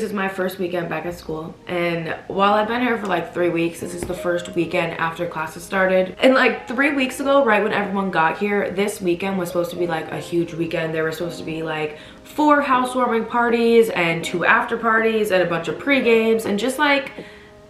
is my first weekend back at school, and while I've been here for like 3 weeks, this is the first weekend after classes started. And like 3 weeks ago, right when everyone got here, this weekend was supposed to be like a huge weekend. There were supposed to be like 4 housewarming parties and 2 after parties and a bunch of pre-games, and just like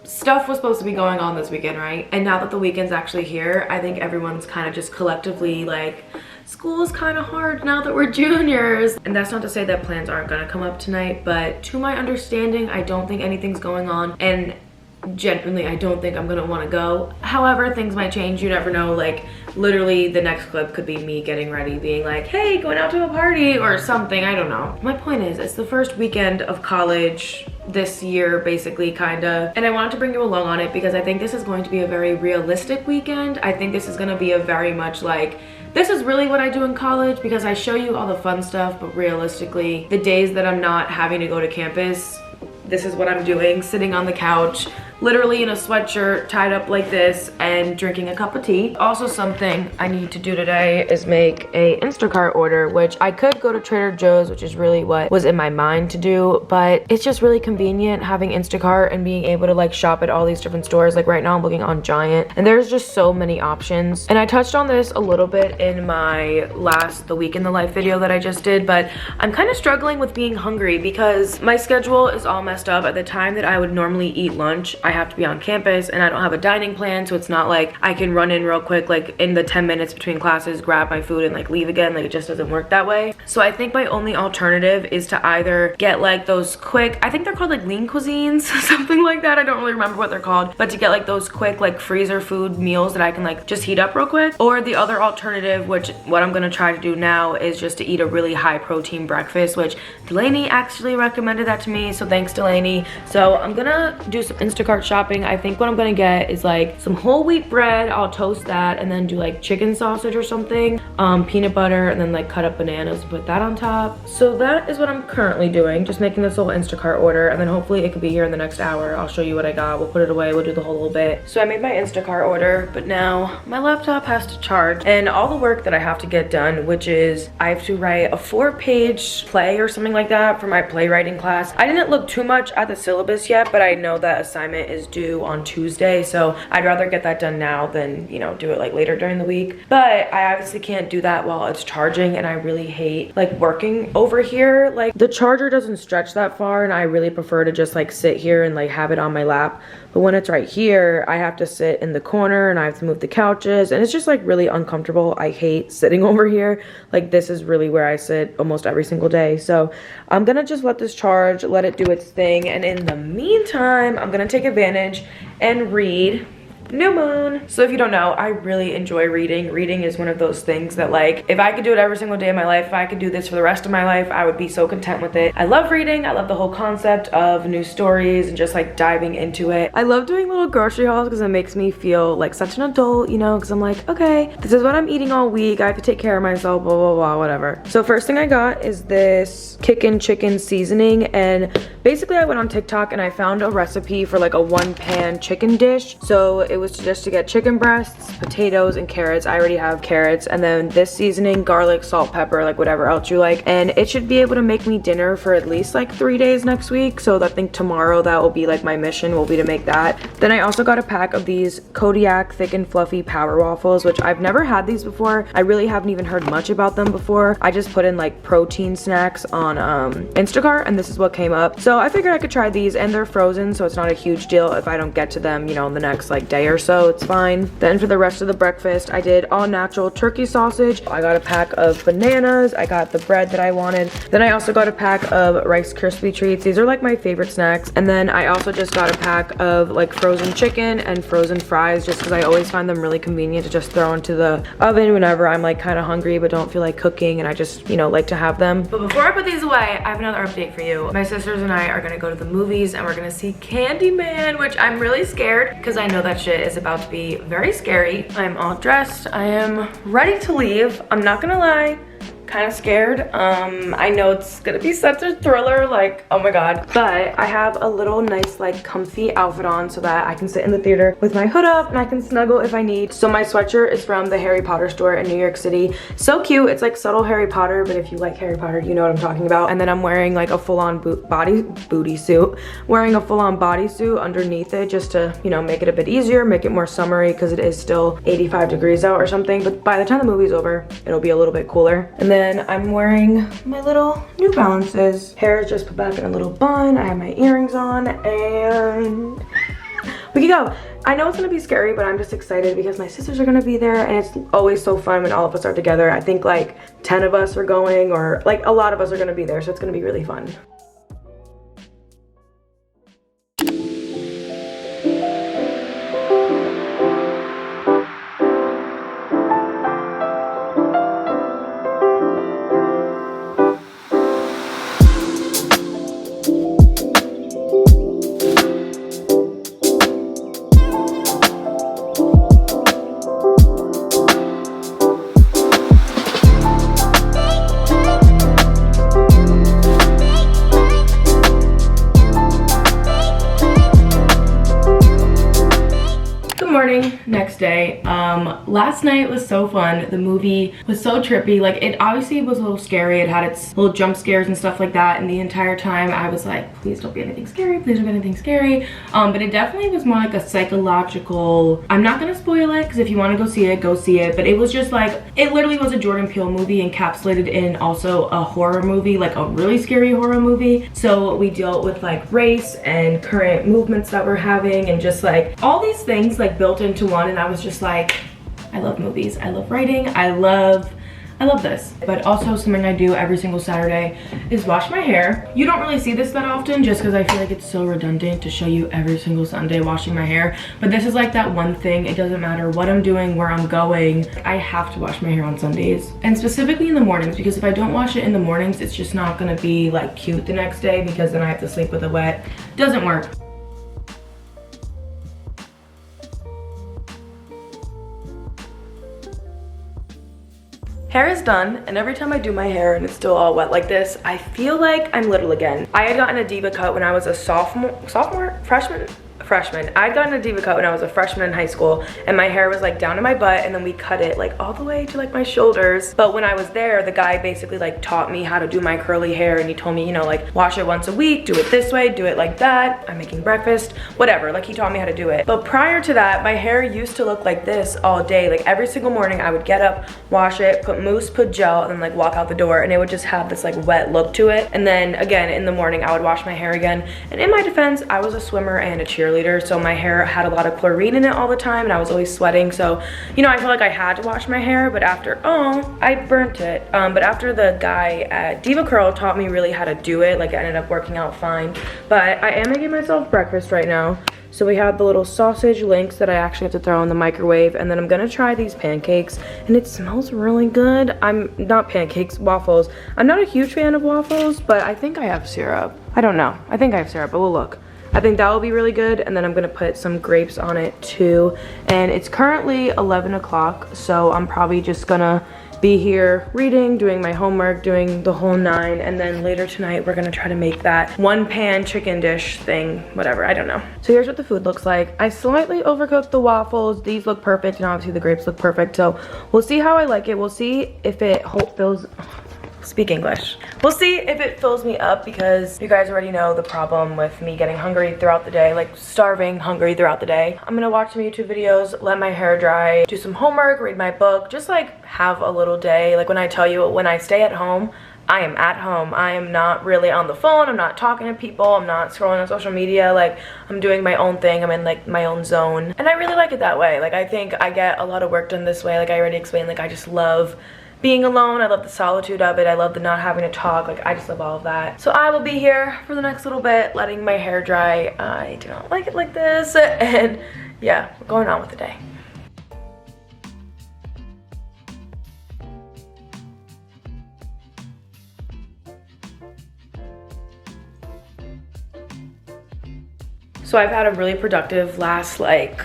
stuff was supposed to be going on this weekend, right? And now that the weekend's actually here, I think everyone's kind of just collectively like, school is kind of hard now that we're juniors. And that's not to say that plans aren't gonna come up tonight, but to my understanding, I don't think anything's going on, and genuinely I don't think I'm gonna want to go. However, things might change, you never know. Like literally the next clip could be me getting ready being like, hey, going out to a party or something, I don't know. My point is, it's the first weekend of college this year basically, kinda, and I wanted to bring you along on it because I think this is going to be a very realistic weekend. I think this is going to be a very much like, this is really what I do in college, because I show you all the fun stuff, but realistically the days that I'm not having to go to campus, this is what I'm doing, sitting on the couch, literally in a sweatshirt, tied up like this, and drinking a cup of tea. Also, something I need to do today is make a Instacart order, which I could go to Trader Joe's, which is really what was in my mind to do, but it's just really convenient having Instacart and being able to like shop at all these different stores. Like right now I'm looking on Giant, and there's just so many options. And I touched on this a little bit in my the week in the life video that I just did, but I'm kind of struggling with being hungry because my schedule is all messed up. At the time that I would normally eat lunch, I have to be on campus and I don't have a dining plan, so it's not like I can run in real quick like in the 10 minutes between classes, grab my food and like leave again. Like it just doesn't work that way. So I think my only alternative is to either get like those quick, I think they're called like lean cuisines, something like that, I don't really remember what they're called, but to get like those quick like freezer food meals that I can like just heat up real quick. Or the other alternative, which what I'm gonna try to do now, is just to eat a really high protein breakfast, which Delaney actually recommended that to me, so thanks Delaney. So I'm gonna do some Instacart shopping. I think what I'm gonna get is like some whole wheat bread, I'll toast that, and then do like chicken sausage or something, peanut butter, and then like cut up bananas and put that on top. So that is what I'm currently doing, just making this little Instacart order, and then hopefully it could be here in the next hour. I'll show you what I got, we'll put it away, we'll do the whole little bit. So I made my Instacart order, but now my laptop has to charge, and all the work that I have to get done, which is I have to write a 4-page play or something like that for my playwriting class. I didn't look too much at the syllabus yet, but I know that assignment is due on Tuesday, so I'd rather get that done now than, you know, do it like later during the week. But I obviously can't do that while it's charging, and I really hate like working over here. Like the charger doesn't stretch that far, and I really prefer to just like sit here and like have it on my lap. But when it's right here, I have to sit in the corner and I have to move the couches, and it's just like really uncomfortable. I hate sitting over here. Like this is really where I sit almost every single day. So I'm gonna just let this charge, let it do its thing, and in the meantime, I'm gonna take advantage and read New Moon. So if you don't know, I really enjoy reading. Reading is one of those things that like, if I could do it every single day of my life, if I could do this for the rest of my life, I would be so content with it. I love reading. I love the whole concept of new stories and just like diving into it. I love doing little grocery hauls because it makes me feel like such an adult, you know, because I'm like, okay, this is what I'm eating all week. I have to take care of myself, blah, blah, blah, whatever. So first thing I got is this Kickin' Chicken seasoning, and basically I went on TikTok and I found a recipe for like a 1-pan chicken dish. So it was just to get chicken breasts, potatoes, and carrots. I already have carrots. And then this seasoning, garlic, salt, pepper, like whatever else you like. And it should be able to make me dinner for at least like 3 days next week. So I think tomorrow that will be like my mission, will be to make that. Then I also got a pack of these Kodiak Thick and Fluffy Power Waffles, which I've never had these before. I really haven't even heard much about them before. I just put in like protein snacks on Instacart, and this is what came up. So I figured I could try these, and they're frozen, so it's not a huge deal if I don't get to them, you know, in the next like day or so. It's fine. Then for the rest of the breakfast, I did all natural turkey sausage. I got a pack of bananas. I got the bread that I wanted. Then I also got a pack of Rice Krispie treats. These are like my favorite snacks. And then I also just got a pack of like frozen chicken and frozen fries, just because I always find them really convenient to just throw into the oven whenever I'm like kind of hungry but don't feel like cooking, and I just, you know, like to have them. But before I put these away, I have another update for you. My sisters and I are gonna go to the movies, and we're gonna see Candyman, which I'm really scared because I know that shit is about to be very scary. I'm all dressed. I am ready to leave. I'm not gonna lie, kind of scared. I know it's gonna be such a thriller, like, oh my god. But I have a little nice, like, comfy outfit on so that I can sit in the theater with my hood up and I can snuggle if I need. So my sweatshirt is from the Harry Potter store in New York City. So cute. It's like subtle Harry Potter, but if you like Harry Potter, you know what I'm talking about. And then I'm wearing like a full-on booty suit. Wearing a full-on bodysuit underneath it just to, you know, make it a bit easier, make it more summery because it is still 85 degrees out or something. But by the time the movie's over, it'll be a little bit cooler. And then I'm wearing my little New Balances. Hair is just put back in a little bun. I have my earrings on and we can go. I know it's gonna be scary, but I'm just excited because my sisters are gonna be there and it's always so fun when all of us are together. I think like 10 of us are going, or like a lot of us are gonna be there, so it's gonna be really fun. Next day. Last night was so fun. The movie was so trippy. Like, it obviously was a little scary. It had its little jump scares and stuff like that, and the entire time I was like, please don't be anything scary, please don't be anything scary. But it definitely was more like a psychological, I'm not gonna spoil it because if you want to go see it, but it was just like, it literally was a Jordan Peele movie encapsulated in also a horror movie, like a really scary horror movie. So we dealt with like race and current movements that we're having and just like all these things like built into one, and I was just like, I love movies, I love writing, I love this. But also something I do every single Saturday is wash my hair. You don't really see this that often just because I feel like it's so redundant to show you every single Sunday washing my hair, but this is like that one thing. It doesn't matter what I'm doing, where I'm going, I have to wash my hair on Sundays, and specifically in the mornings, because if I don't wash it in the mornings, it's just not gonna be like cute the next day because then I have to sleep with it wet. Doesn't work. Hair is done, and every time I do my hair and it's still all wet like this, I feel like I'm little again. I had gotten a diva cut when I was a freshman. I'd gotten a diva cut when I was a freshman in high school, and my hair was like down to my butt, and then we cut it like all the way to like my shoulders. But when I was there, the guy basically like taught me how to do my curly hair, and he told me, you know, like wash it once a week, do it this way, do it like that. I'm making breakfast, whatever, like he taught me how to do it. But prior to that, my hair used to look like this all day. Like every single morning I would get up, wash it, put mousse, put gel, and then like walk out the door, and it would just have this like wet look to it. And then again in the morning I would wash my hair again. And in my defense, I was a swimmer and a cheerleader, so my hair had a lot of chlorine in it all the time and I was always sweating, so you know, I felt like I had to wash my hair. But after, I burnt it. But after the guy at Diva Curl taught me really how to do it, like it ended up working out fine. But I am making myself breakfast right now. So we have the little sausage links that I actually have to throw in the microwave, and then I'm gonna try these pancakes, and it smells really good. Waffles. I'm not a huge fan of waffles, but I think I have syrup. I don't know. I think I have syrup, but we'll look. I think that will be really good, and then I'm gonna put some grapes on it too. And it's currently 11 o'clock, so I'm probably just gonna be here reading, doing my homework, doing the whole 9, and then later tonight we're gonna try to make that one pan chicken dish thing, whatever, I don't know. So here's what the food looks like. I slightly overcooked the waffles. These look perfect, and obviously the grapes look perfect, so we'll see how I like it. We'll see if it speak English. We'll see if it fills me up, because you guys already know the problem with me getting hungry throughout the day, like starving hungry throughout the day. I'm gonna watch some YouTube videos, let my hair dry, do some homework, read my book, just like have a little day. Like when I tell you, when I stay at home, I am at home. I am not really on the phone. I'm not talking to people. I'm not scrolling on social media. Like I'm doing my own thing. I'm in like my own zone. And I really like it that way. Like I think I get a lot of work done this way. Like I already explained, like I just love being alone. I love the solitude of it. I love the not having to talk. Like I just love all of that. So I will be here for the next little bit, letting my hair dry. I do not like it like this. And yeah, we're going on with the day. So I've had a really productive last like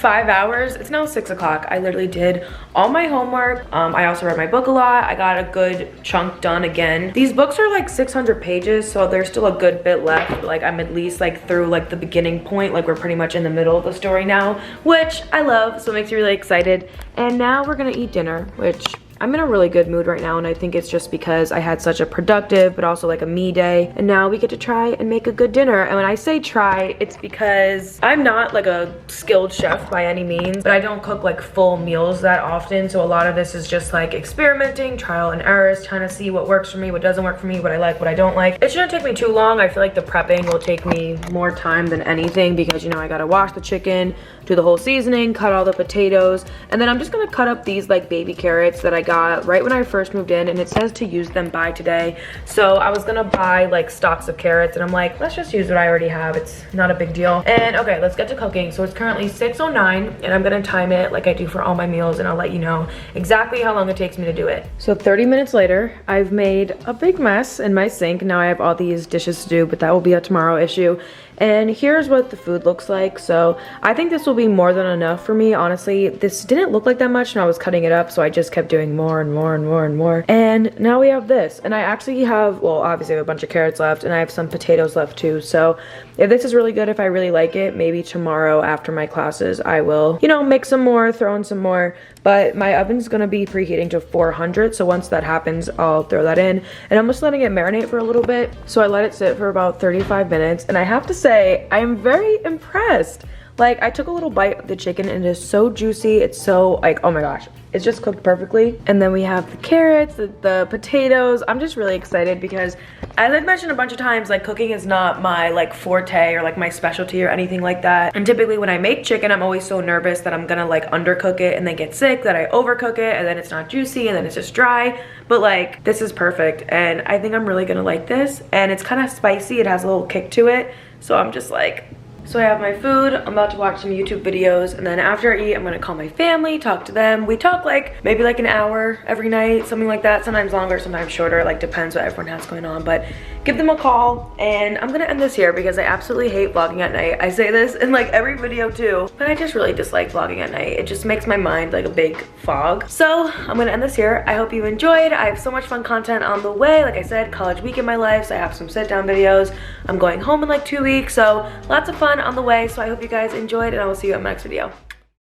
5 hours. It's now 6 o'clock. I literally did all my homework. I also read my book a lot. I got a good chunk done again. These books are like 600 pages, so there's still a good bit left. Like I'm at least like through like the beginning point. Like we're pretty much in the middle of the story now, which I love, so it makes me really excited. And now we're gonna eat dinner, which I'm in a really good mood right now, and I think it's just because I had such a productive but also like a me day, and now we get to try and make a good dinner. And when I say try, it's because I'm not like a skilled chef by any means, but I don't cook like full meals that often, so a lot of this is just like experimenting, trial and errors, trying to see what works for me, what doesn't work for me, what I like, what I don't like. It shouldn't take me too long. I feel like the prepping will take me more time than anything because, you know, I gotta wash the chicken, do the whole seasoning, cut all the potatoes, and then I'm just gonna cut up these like baby carrots that I got right when I first moved in, and it says to use them by today. So I was gonna buy like stalks of carrots, and I'm like, let's just use what I already have. It's not a big deal. And okay, let's get to cooking. So it's currently 6:09, and I'm gonna time it like I do for all my meals, and I'll let you know exactly how long it takes me to do it. So 30 minutes later, I've made a big mess in my sink. Now I have all these dishes to do, but that will be a tomorrow issue. And here's what the food looks like. So I think this will be more than enough for me. Honestly, this didn't look like that much and I was cutting it up, so I just kept doing more and more and more and more. And now we have this. And I actually have, well, obviously I have a bunch of carrots left, and I have some potatoes left too. So if this is really good, if I really like it, maybe tomorrow after my classes, I will, you know, make some more, throw in some more. But my oven's gonna be preheating to 400. So once that happens, I'll throw that in. And I'm just letting it marinate for a little bit. So I let it sit for about 35 minutes. And I have to say, I am very impressed. Like, I took a little bite of the chicken and it is so juicy. It's so like, oh my gosh, it's just cooked perfectly. And then we have the carrots, the potatoes. I'm just really excited because, as I've mentioned a bunch of times, like cooking is not my like forte or like my specialty or anything like that. And typically when I make chicken, I'm always so nervous that I'm gonna like undercook it and then get sick, that I overcook it and then it's not juicy and then it's just dry. But like, this is perfect, and I think I'm really gonna like this. And it's kind of spicy, it has a little kick to it. So I'm just like, so I have my food, I'm about to watch some YouTube videos, and then after I eat, I'm gonna call my family, talk to them. We talk like maybe like an hour every night, something like that. Sometimes longer, sometimes shorter, like depends what everyone has going on. But give them a call, and I'm gonna end this here because I absolutely hate vlogging at night. I say this in like every video too, but I just really dislike vlogging at night. It just makes my mind like a big fog. So I'm gonna end this here. I hope you enjoyed. I have so much fun content on the way. Like I said, college week in my life, so I have some sit down videos. I'm going home in like 2 weeks, so lots of fun on the way. So I hope you guys enjoyed, and I will see you in my next video.